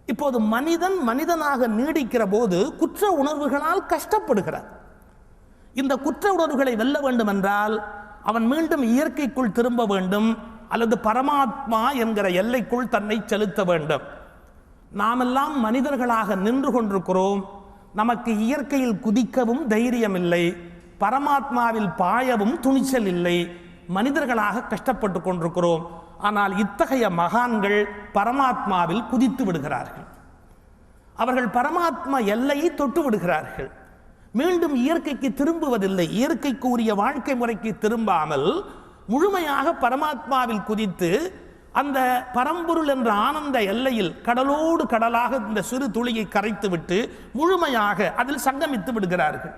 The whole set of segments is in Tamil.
இப்போது மனிதன் மனிதனாக நீடிக்கிற போது குற்ற உணர்வுகளால் கஷ்டப்படுகிறார். இந்த குற்ற உணர்வுகளை வெல்ல வேண்டும் என்றால் அவன் மீண்டும் இயற்கைக்குள் திரும்ப வேண்டும், அல்லது பரமாத்மா என்கிற எல்லைக்குள் தன்னை செலுத்த வேண்டும். நாமெல்லாம் மனிதர்களாக நின்று கொண்டிருக்கிறோம். நமக்கு இயற்கையில் குதிக்கவும் தைரியம் இல்லை, பரமாத்மாவில் பாயவும் துணிச்சல் இல்லை. மனிதர்களாக கஷ்டப்பட்டு கொண்டிருக்கிறோம். ஆனால் இத்தகைய மகான்கள் பரமாத்மாவில் குதித்து விடுகிறார்கள். அவர்கள் பரமாத்மா எல்லையை தொட்டு விடுகிறார்கள். மீண்டும் இயற்கைக்கு திரும்புவதில்லை. இயற்கைக்கு உரிய வாழ்க்கை முறைக்கு திரும்பாமல் முழுமையாக பரமாத்மாவில் குதித்து அந்த பரம்பொருள் என்ற ஆனந்த எல்லையில் கடலோடு கடலாக இந்த சிறு துளியை கரைத்து விட்டு முழுமையாக அதில் சங்கமித்து விடுகிறார்கள்.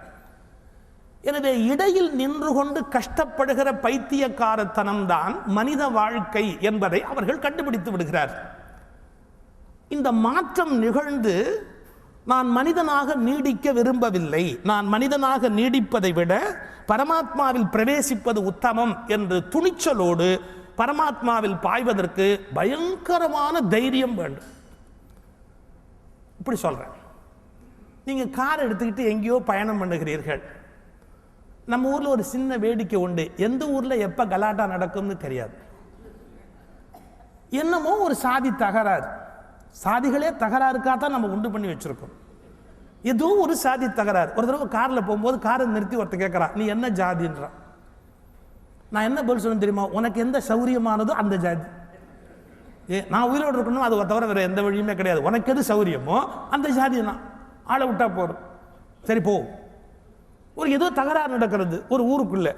எனவே இடையில் நின்று கொண்டு கஷ்டப்படுகிற பைத்தியக்காரத்தனம்தான் மனித வாழ்க்கை என்பதை அவர்கள் கண்டுபிடித்து விடுகிறார்கள். இந்த மாற்றம் நிகழ்ந்து நான் மனிதனாக நீடிக்க விரும்பவில்லை, நான் மனிதனாக நீடிப்பதை விட பரமாத்மாவில் பிரவேசிப்பது உத்தமம் என்று துணிச்சலோடு பரமாத்மாவில் பாய்வதற்கு பயங்கரமான தைரியம் வேண்டும். இப்படி சொல்றேன். நீங்க கார் எடுத்துக்கிட்டு எங்கேயோ பயணம் பண்ணுகிறீர்கள். நம்ம ஊர்ல ஒரு சின்ன வேடிக்கை உண்டு. எந்த ஊர்ல எப்ப கலாட்டா நடக்கும்னு தெரியாது. என்னமோ ஒரு சாதி தகராறு, சாதிகளே தகராறுக்காக நம்ம உண்டு பண்ணி வச்சிருக்கோம். ஏதோ ஒரு சாதி தகராறு. ஒரு தடவை கார்ல போகும்போது காரை நிறுத்தி ஒருத்தர் கேட்கறான், நீ என்ன ஜாதின்றான். நான் என்ன பதில் சொல்லணும் தெரியுமா? உனக்கு எந்த சௌரியமானதோ அந்த ஜாதி. நான் உயிரோடு இருக்கணும், அதை தவிர வேற எந்த வழியுமே கிடையாது. உனக்கு எது சௌரியமோ அந்த ஜாதி தான். ஆளை விட்டா போறோம். சரி போ. ஒரு ஏதோ தகராறு நடக்கிறது ஒரு ஊருக்குள்ள,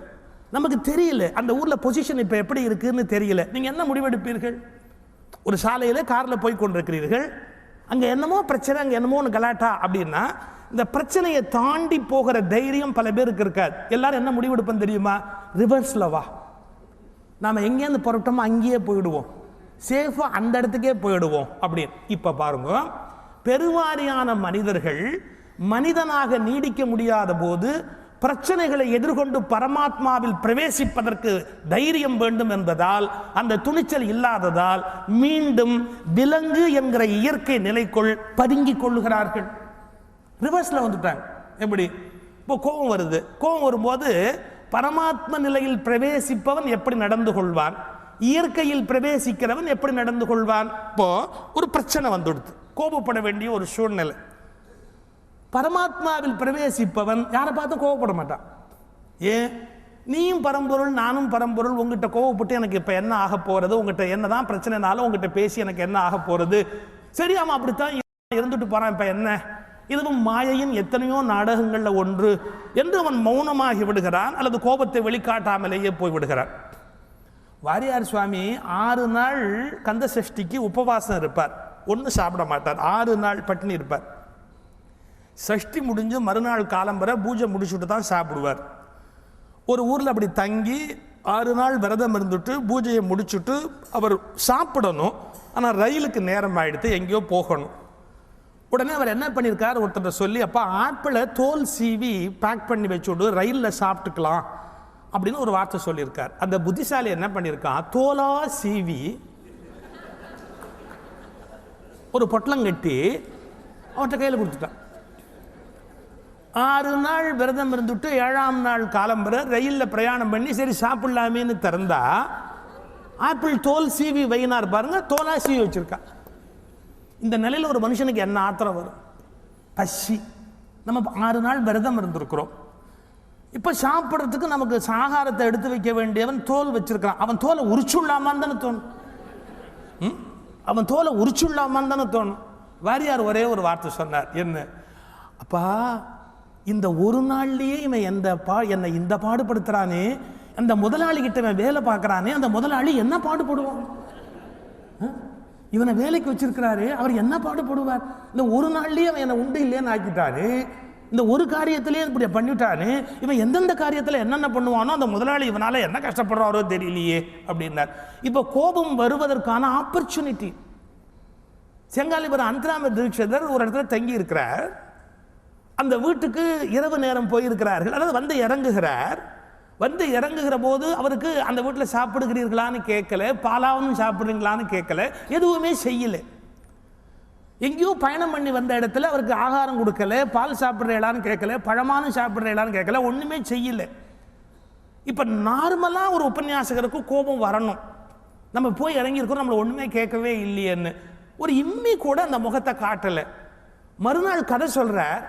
நமக்கு தெரியல அந்த ஊர்ல பொசிஷன் இப்ப எப்படி இருக்குன்னு தெரியல. நீங்க என்ன முடிவெடுப்பீர்கள்? ஒரு சாலையில கார்ல போய் கொண்டிருக்கிறீர்கள், அங்க என்னமோ பிரச்சனை, அங்க என்னமோ கலாட்டா அப்படின்னா இந்த பிரச்சனையை தாண்டி போகிற தைரியம் பல பேருக்கு இருக்காது. எல்லாரும் என்ன முடிவெடுப்போம் தெரியுமா? ரிவர்ஸ்ல வா, நாம எங்கேருந்து புறப்பட்டோமோ அங்கேயே போயிடுவோம், சேஃபா அந்த இடத்துக்கே போயிடுவோம் அப்படின்னு. இப்ப பாருங்க, பெருவாரியான மனிதர்கள் மனிதனாக நீடிக்க முடியாத போது பிரச்சனைகளை எதிர்கொண்டு பரமாத்மாவில் பிரவேசிப்பதற்கு தைரியம் வேண்டும் என்பதால், அந்த துணிச்சல் இல்லாததால் மீண்டும் விலங்கு என்கிற இயற்கை நிலைக்குள் பதுங்கிக் கொள்ளுகிறார்கள். ரிவர்ஸ்ல வந்துட்டாங்க. எப்படி? இப்போ கோபம் வருது. கோபம் வரும்போது பரமாத்ம நிலையில் பிரவேசிப்பவன் எப்படி நடந்து கொள்வான், இயற்கையில் பிரவேசிக்கிறவன் எப்படி நடந்து கொள்வான்? இப்போ ஒரு பிரச்சனை வந்துடுது, கோபப்பட வேண்டிய ஒரு சூழ்நிலை. பரமாத்மாவில் பிரவேசிப்பவன் யாரை பார்த்து கோபப்பட மாட்டான். ஏன்? நீயும் பரம்பொருள், நானும் பரம்பொருள். உங்ககிட்ட கோபப்பட்டு எனக்கு இப்ப என்ன ஆக போறது, உங்ககிட்ட என்னதான் பிரச்சனைனாலும் உங்ககிட்ட பேசி எனக்கு என்ன ஆக போறது, சரி அவன் அப்படித்தான் இருந்துட்டு போறான், இப்ப என்ன, இதுவும் மாயையின் எத்தனையோ நாடகங்கள்ல ஒன்று என்று அவன் மௌனமாகி விடுகிறான், அல்லது கோபத்தை வெளிக்காட்டாமலேயே போய் விடுகிறான். வாரியார் சுவாமி 6 நாள் கந்த சஷ்டிக்கு உபவாசம் இருப்பார், ஒன்றும் சாப்பிட மாட்டார், 6 நாள் பட்டினி இருப்பார். சஷ்டி முடிஞ்சு மறுநாள் காலம்பரை பூஜை முடிச்சுட்டு தான் சாப்பிடுவார். ஒரு ஊரில் அப்படி தங்கி 6 நாள் விரதம் இருந்துட்டு பூஜையை முடிச்சுட்டு அவர் சாப்பிடணும். ஆனால் ரயிலுக்கு நேரம் ஆயிடுத்து, எங்கேயோ போகணும். உடனே அவர் என்ன பண்ணியிருக்கார், ஒருத்தர் சொல்லி, அப்பா ஆப்பிளை தோல் சீவி பேக் பண்ணி வச்சுட்டு ரயிலில் சாப்பிட்டுக்கலாம் அப்படின்னு ஒரு வார்த்தை சொல்லியிருக்கார். அந்த புத்திசாலி என்ன பண்ணியிருக்கான், தோலா சீவி ஒரு பொட்டலங்கட்டி அவர்கிட்ட கையில் கொடுத்துட்டான். 6 நாள் விரதம் இருந்துட்டு 7ஆம் நாள் காலம்பரை ரயிலில் பிரயாணம் பண்ணி சரி சாப்பிடலாமேன்னு திறந்தா ஆப்பிள் தோல் சீவி வைனார் பாருங்க, தோலா சீவி வச்சிருக்கா. இந்த நிலையில் ஒரு மனுஷனுக்கு என்ன ஆத்திரம் வரும்? பசி. நம்ம 6 நாள் விரதம் இருந்திருக்கிறோம். இப்போ சாப்பிட்றதுக்கு நமக்கு ஆகாரத்தை எடுத்து வைக்க வேண்டியவன் தோல் வச்சிருக்கான். அவன் தோலை உரிச்சுள்ளாமான்னு தானே தோணும். அவன் தோலை உரிச்சுள்ளாமான்னு தானே தோணும். வாரியார் ஒரே ஒரு வார்த்தை சொன்னார், என்ன அப்பா, இந்த ஒரு நாள்லயே இவன் என்னை இந்த பாடுபடுத்துறானே, அந்த முதலாளி கிட்ட இவன் வேலை பார்க்கறானே, அந்த முதலாளி என்ன பாடுபடுவான்? இவனை வேலைக்கு வச்சிருக்கிறாரு, அவர் என்ன பாடுபடுவார்? இந்த ஒரு நாள்லயே அவன் என்னை உண்டு இல்லைன்னு ஆக்கிட்டாரு, இந்த ஒரு காரியத்திலேயே இப்படி பண்ணிட்டானு, இவன் எந்தெந்த காரியத்தில் என்னென்ன பண்ணுவானோ அந்த முதலாளி இவனால என்ன கஷ்டப்படுறாரோ தெரியலையே அப்படின்னார். இப்போ கோபம் வருவதற்கான ஆப்பர்ச்சுனிட்டி. செங்காலிபுரம் அந்தராம தீட்சிதர் ஒரு இடத்துல தங்கி இருக்கிறார். அந்த வீட்டுக்கு இரவு நேரம் போயிருக்கிறார்கள், அதாவது வந்து இறங்குகிறார். வந்து இறங்குகிற போது அவருக்கு அந்த வீட்டில் சாப்பிடுகிறீர்களான்னு கேட்கல, பாலாவும் சாப்பிடுறீங்களான்னு கேட்கல, எதுவுமே செய்யலை. எங்கேயோ பயணம் பண்ணி வந்த இடத்துல அவருக்கு ஆகாரம் கொடுக்கல, பால் சாப்பிட்றேலான்னு கேட்கல, பழமானு சாப்பிட்றேலான்னு கேட்கல, ஒன்றுமே செய்யல. இப்போ நார்மலாக ஒரு உபன்யாசகருக்கு கோபம் வரணும். நம்ம போய் இறங்கியிருக்கோம், நம்மளை ஒன்றுமே கேட்கவே இல்லையேன்னு. ஒரு இம்மி கூட அந்த முகத்தை காட்டலை. மறுநாள் கதை சொல்கிறார்.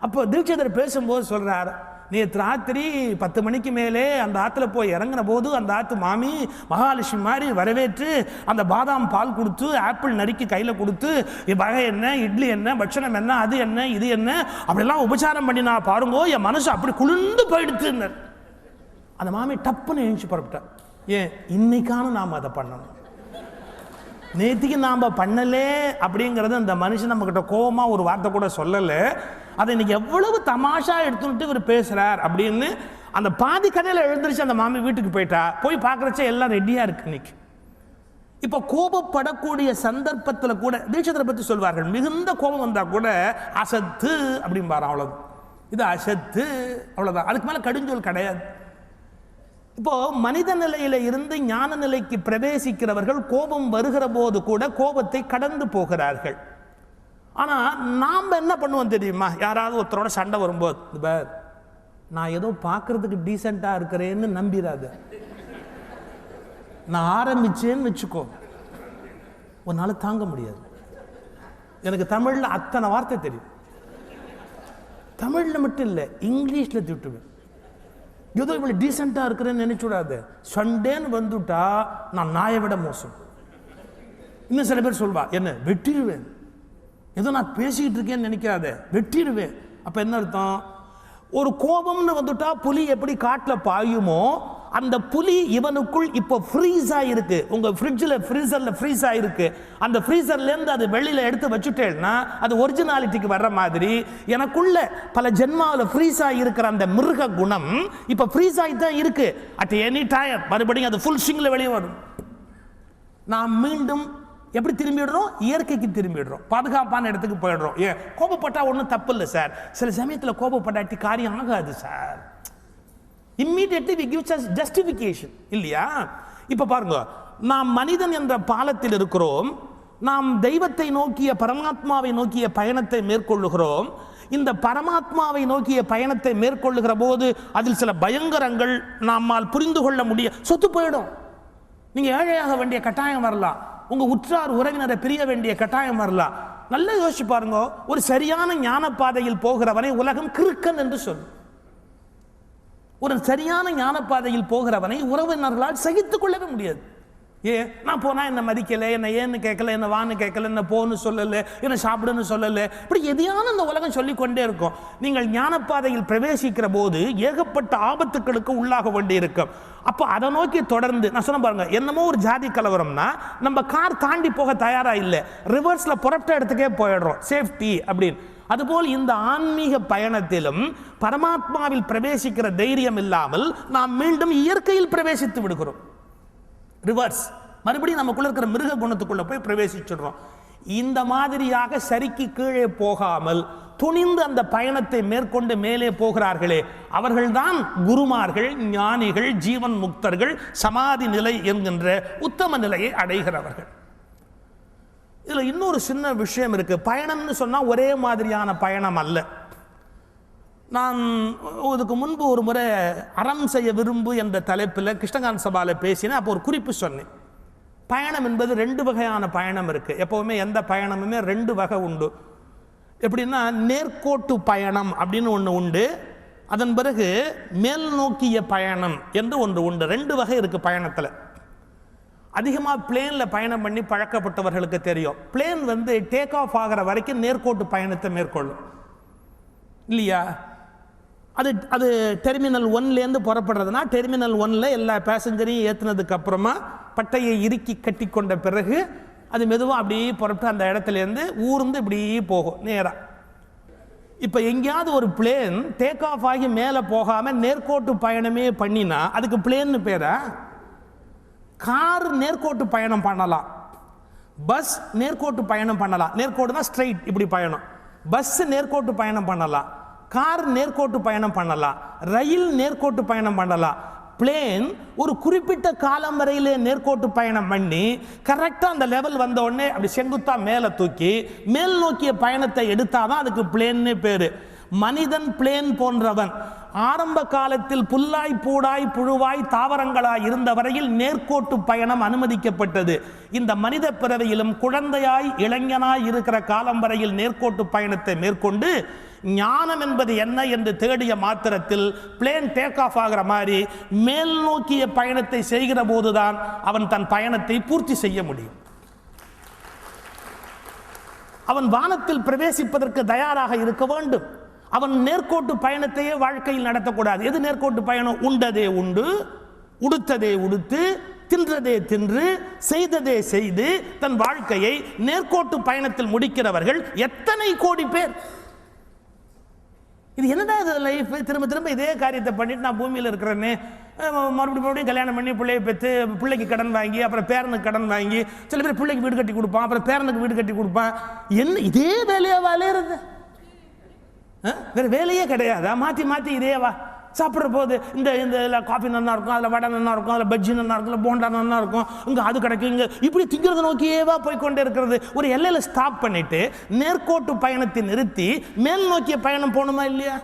அப்போ தீட்சிதர் பேசும்போது சொல்கிறார், நேற்று ராத்திரி 10 மணிக்கு மேலே அந்த ஆற்றுல போய் இறங்கின போது அந்த ஆற்று மாமி மகாலட்சுமி மாதிரி வரவேற்று அந்த பாதாம் பால் கொடுத்து, ஆப்பிள் நறுக்கி கையில் கொடுத்து, வகை என்ன, இட்லி என்ன, பட்சணம் என்ன, அது என்ன, இது என்ன, அப்படிலாம் உபச்சாரம் பண்ணி நான் பாருங்கோ, என் மனசு அப்படி குளிர்ந்து போயிடுச்சுன்னு. அந்த மாமி டப்புன்னு எழுந்து புறப்பட்டேன். ஏன் இன்னைக்கான நாம் அதை பண்ணணும், நேற்றுக்கு நாம் பண்ணலே அப்படிங்கிறது அந்த மனுஷன் நம்மக்கிட்ட கோபமாக ஒரு வார்த்தை கூட சொல்லலை. அதை இன்னைக்கு எவ்வளவு தமாஷா எடுத்துட்டு இவர் பேசுகிறார் அப்படின்னு அந்த பாதி கதையில் எழுந்திரிச்சு அந்த மாமி வீட்டுக்கு போயிட்டா. போய் பார்க்குறச்ச எல்லாம் ரெடியாக இருக்கு இன்னைக்கு. இப்போ கோபப்படக்கூடிய சந்தர்ப்பத்தில் கூட தீட்சிதரை பற்றி சொல்வார்கள், மிகுந்த கோபம் வந்தால் கூட அசத்து அப்படிம்பாரு, அவ்வளவு இது அசத்து, அவ்வளோதான், அதுக்கு மேலே கடுஞ்சொல் கிடையாது. இப்போ மனித நிலையில இருந்து ஞான நிலைக்கு பிரவேசிக்கிறவர்கள் கோபம் வருகிற போது கூட கோபத்தை கடந்து போகிறார்கள். ஆனா நாம் என்ன பண்ணுவோம் தெரியுமா? யாராவது ஒருத்தரோட சண்டை வரும்போது, நான் ஏதோ பார்க்கறதுக்கு டீசெண்டா இருக்கிறேன்னு நம்பிடாத, நான் ஆரம்பிச்சேன்னு வச்சுக்கோ, உன்னால தாங்க முடியாது. எனக்கு தமிழ்ல அத்தனை வார்த்தை தெரியும். தமிழ்ல மட்டும் இல்லை, இங்கிலீஷ்ல திட்டுவேன். ஏதோ இவ்வளோ டீசெண்டாக இருக்கிறேன்னு நினைச்சுடாது. சண்டேன்னு வந்துட்டா நான் நாயை விட மோசம். இன்னும் சில பேர் சொல்வா, என்ன வெட்டிடுவேன், ஏதோ நான் பேசிக்கிட்டு இருக்கேன்னு நினைக்காத, வெட்டிடுவேன். அப்போ என்ன அர்த்தம்? ஒரு கோபம்னு வந்துட்டா புலி எப்படி காட்டில் பாயுமோ அந்த புலி இவனுக்குள் இப்போ ஃப்ரீஸ் ஆகிருக்கு. உங்கள் ஃப்ரிட்ஜில் ஃப்ரீசரில் ஃப்ரீஸ் ஆகிருக்கு. அந்த ஃப்ரீசர்லேருந்து அது வெளியில் எடுத்து வச்சுட்டேன்னா அது ஒரிஜினாலிட்டிக்கு வர்ற மாதிரி எனக்குள்ள பல ஜென்மாவில் ஃப்ரீஸ் ஆகியிருக்கிற அந்த மிருக குணம் இப்போ ஃப்ரீஸ் ஆகி தான் இருக்கு. அட் எனி டைம் மறுபடியும் அது ஃபுல் ஸ்விங்கில் வெளியே வரும். நாம் மீண்டும் எப்படி திரும்பிடுறோம்? இயற்கைக்கு திரும்பிடுறோம், பாதுகாப்பான இடத்துக்கு போயிடுறோம். ஏன் கோபப்பட்டா ஒன்றும் தப்பு இல்லை சார். சில சமயத்தில் கோபப்படாட்டி காரியம் ஆகாது sir. Immediately we gives us justification இல்லையா? இப்போ பாருங்க, நாம் மனிதன் என்ற பாலத்தில் இருக்கிறோம். நாம் தெய்வத்தை நோக்கிய பரமாத்மாவை நோக்கிய பயணத்தை மேற்கொள்ளுகிறோம். இந்த பரமாத்மாவை நோக்கிய பயணத்தை மேற்கொள்ளுகிற போது அதில் சில பயங்கரங்கள் நம்மால் புரிந்து கொள்ள முடிய சொத்து போயிடும். நீங்கள் ஏழையாக வேண்டிய கட்டாயம் வரலாம், உங்கள் உற்றார் உறவினரை பிரிய வேண்டிய கட்டாயம் வரலாம். நல்லா யோசிச்சு பாருங்க, ஒரு சரியான ஞான பாதையில் போகிறவனை உலகம் கிறுக்கன் என்று சொல்லும். ஒரு சரியான ஞான பாதையில் போகிறவனை உறவினர்களால் சகித்துக் கொள்ளவே முடியாது. ஏன் நான் போனா என்ன மதிக்கலை, என்ன ஏன்னு கேட்கல, என்ன வான்னு கேட்கல, என்ன போன்னு சொல்லலை, என்ன சாப்பிடுன்னு சொல்லலை, இப்படி எதையான இந்த உலகம் சொல்லிக்கொண்டே இருக்கும். நீங்கள் ஞானப்பாதையில் பிரவேசிக்கிற போது ஏகப்பட்ட ஆபத்துக்களுக்கு உள்ளாக வேண்டி இருக்கும். அப்போ அதை நோக்கி தொடர்ந்து நான் சொன்ன பாருங்க, என்னமோ ஒரு ஜாதி கலவரம்னா நம்ம கார் தாண்டி போக தயாரா இல்லை, ரிவர்ஸ்ல புறப்பட்ட இடத்துக்கே போயிடுறோம், சேஃப்டி அப்படின்னு. அதுபோல் இந்த ஆன்மீக பயணத்திலும் பரமாத்மாவில் பிரவேசிக்கிற தைரியம் இல்லாமல் நாம் மீண்டும் இயற்கையில் பிரவேசித்து விடுகிறோம். ரிவர்ஸ், மறுபடியும் நமக்குள்ள இருக்கிற மிருக குணத்துக்குள்ள போய் பிரவேசிச்சிடுறோம். இந்த மாதிரியாக சரிக்கு கீழே போகாமல் துணிந்து அந்த பயணத்தை மேற்கொண்டு மேலே போகிறார்களே, அவர்கள்தான் குருமார்கள், ஞானிகள், ஜீவன் முக்தர்கள், சமாதி நிலை என்கின்ற உத்தம நிலையை அடைகிறவர்கள். இதில் இன்னொரு சின்ன விஷயம் இருக்கு. பயணம்னு சொன்னால் ஒரே மாதிரியான பயணம் அல்ல. நான் இதுக்கு முன்பு ஒரு முறை அறம் செய்ய விரும்பு என்ற தலைப்பில் கிருஷ்ணகாந்த் சபாவில் பேசினேன். அப்போ ஒரு குறிப்பு சொன்னேன். பயணம் என்பது 2 வகையான பயணம் இருக்கு. எப்பவுமே எந்த பயணமுமே 2 வகை உண்டு. எப்படின்னா, நேர்கோட்டு பயணம் அப்படின்னு ஒன்று உண்டு, அதன் பிறகு மேல் நோக்கிய பயணம் என்று ஒன்று உண்டு. 2 வகை இருக்கு பயணத்தில். அதிகமாக பிளேனில் பயணம் பண்ணி பழக்கப்பட்டவர்களுக்கு தெரியும். பிளேன் வந்து டேக் ஆஃப் ஆகிற வரைக்கும் நேர்கோட்டு பயணத்தை மேற்கொள்ளும் இல்லையா? அது டெர்மினல் 1லேருந்து புறப்படுறதுனா டெர்மினல் 1ல் எல்லா பேசஞ்சரையும் ஏற்றுனதுக்கு அப்புறமா பட்டையை இறுக்கி கட்டி கொண்ட பிறகு அது மெதுவாக அப்படியே புறப்பட்டு அந்த இடத்துலேருந்து ஊர்ந்து இப்படி போகும் நேராக. இப்போ எங்கேயாவது ஒரு பிளேன் டேக் ஆஃப் ஆகி மேலே போகாமல் நேர்கோட்டு பயணமே பண்ணினா அதுக்கு பிளேன்னு பேரா? கார் நேர்கோட்டு பயணம் பண்ணலாம், பஸ் நேர்கோட்டு பயணம் பண்ணலாம். நேர்கோட்டுனா ஸ்ட்ரைட் இப்படி பயணம். பஸ் நேர்கோட்டு பயணம் பண்ணலாம், கார் நேர்கோட்டு பயணம் பண்ணலாம், ரயில் நேர்கோட்டு பயணம் பண்ணலாம், பிளேன் ஒரு குறிப்பிட்ட காலம் வரையிலே நேர்கோட்டு பயணம் பண்ணி கரெக்டாக அந்த லெவல் வந்த உடனே அப்படி செங்குத்தா மேலே தூக்கி மேல் நோக்கிய பயணத்தை எடுத்தாதான் அதுக்கு பிளேன்னு பேரு. மனிதன் பிளேன் போன்றவன். ஆரம்ப காலத்தில் புல்லாய் பூடாய் புழுவாய் தாவரங்களாய் இருந்த வரையில் நேர்கோட்டு பயணம் அனுமதிக்கப்பட்டது. இந்த மனித பிறவியிலும் குழந்தையாய் இளைஞனாய் இருக்கிற காலம் வரையில் நேர்கோட்டு பயணத்தை மேற்கொண்டு ஞானம் என்பது என்ன என்று தேடிய மாத்திரத்தில் பிளேன் டேக் ஆஃப் ஆகிற மாதிரி மேல் நோக்கிய பயணத்தை செய்கிற போதுதான் அவன் தன் பயணத்தை பூர்த்தி செய்ய முடியும். அவன் வானத்தில் பிரவேசிப்பதற்கு தயாராக இருக்க வேண்டும். அவன் நேர்கோட்டு பயணத்தையே வாழ்க்கையில் நடத்தக்கூடாது. எது நேர்கோட்டு பயணம்? உண்டதே உண்டு, உடுத்ததே உடுத்து, தின்றதே தின்று, செய்ததே செய்து தன் வாழ்க்கையை நேர்கோட்டு பயணத்தில் முடிக்கிறவர்கள் எத்தனை கோடி பேர். இது என்னடா இது லைஃப்? திரும்ப திரும்ப இதே காரியத்தை பண்ணிட்டு நான் பூமியில் இருக்கிறேன்னு மறுபடியும் கல்யாணம் பண்ணி பிள்ளையை பெற்று பிள்ளைக்கு கடன் வாங்கி அப்புறம் பேரனுக்கு கடன் வாங்கி சில பேர் பிள்ளைக்கு வீடு கட்டி கொடுப்பான், அப்புறம் பேரனுக்கு வீடு கட்டி கொடுப்பான். என்ன இதே வேலையா வாழறது? வேற வேலையே கிடையாதா? மாற்றி மாற்றி இதேவா சாப்பிட்ற போது இந்த காஃபி நல்லா இருக்கும், அதில் வடை நல்லா இருக்கும், அதில் பஜ்ஜி நல்லா இருக்கும், இல்லை போண்டா நல்லா இருக்கும், இங்கே அது கிடைக்கும், இங்கே இப்படி திங்கிறத நோக்கியேவா போய்கொண்டே இருக்கிறது. ஒரு எல்லையில் ஸ்டாப் பண்ணிட்டு நேர்கோட்டு பயணத்தை நிறுத்தி மேல் நோக்கிய பயணம் போகணுமா இல்லையா?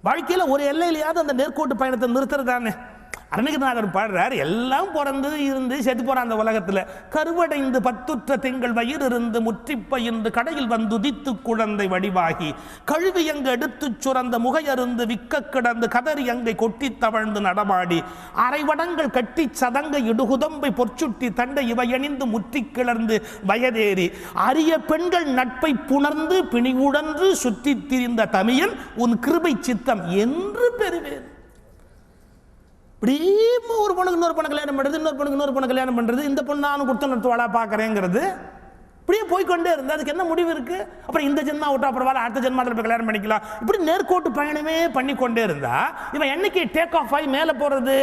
வாழ்க்கையில் ஒரு எல்லையிலையாவது அந்த நேர்கோட்டு பயணத்தை நிறுத்துறது தானே. அருணகிரிநாதர் பாடுறார், எல்லாம் பிறந்து இருந்து செத்து போறான் அந்த உலகத்தில். கருவடைந்து பத்துற்ற திங்கள் வயிறு இருந்து முற்றிப்பயின்று கடையில் வந்து உதித்து குழந்தை வடிவாகி கழுவி எங்கு எடுத்து சுரந்த முகையருந்து விக்க கிடந்து கதறி அங்கை கொட்டி தவழ்ந்து நடமாடி அரைவடங்கள் கட்டி சதங்கை இடுகுதம்பை பொற்சுட்டி தண்டை இவை அணிந்து முற்றி கிளர்ந்து வயதேறி அரிய பெண்கள் நட்பை புணர்ந்து பிணிவுடன்று சுற்றி திரிந்த தமியன் உன் கிருபை சித்தம் என்று பெறுவேன். ஒரு பொண்ணுக்கு இன்னொரு பொண்ணு கல்யாணம் பண்றது, இன்னொரு பொண்ணுக்கு இன்னொரு பொண்ணு கல்யாணம் பண்றது, இந்த பொண்ணு நானும் கொடுத்து நடத்துவாளா பாக்குறேங்கிறது இப்படியே போய்கொண்டே இருந்து அதுக்கு என்ன முடிவு இருக்கு? அப்புறம் இந்த ஜென்மா விட்டா அப்புறம் அடுத்த ஜென்மாவில் போய் கல்யாணம் பண்ணிக்கலாம். இப்படி நேர்கோட்டு பயணமே பண்ணி கொண்டே இருந்தா இவன் என்னைக்கு டேக் ஆஃப் ஆகி மேலே போறது?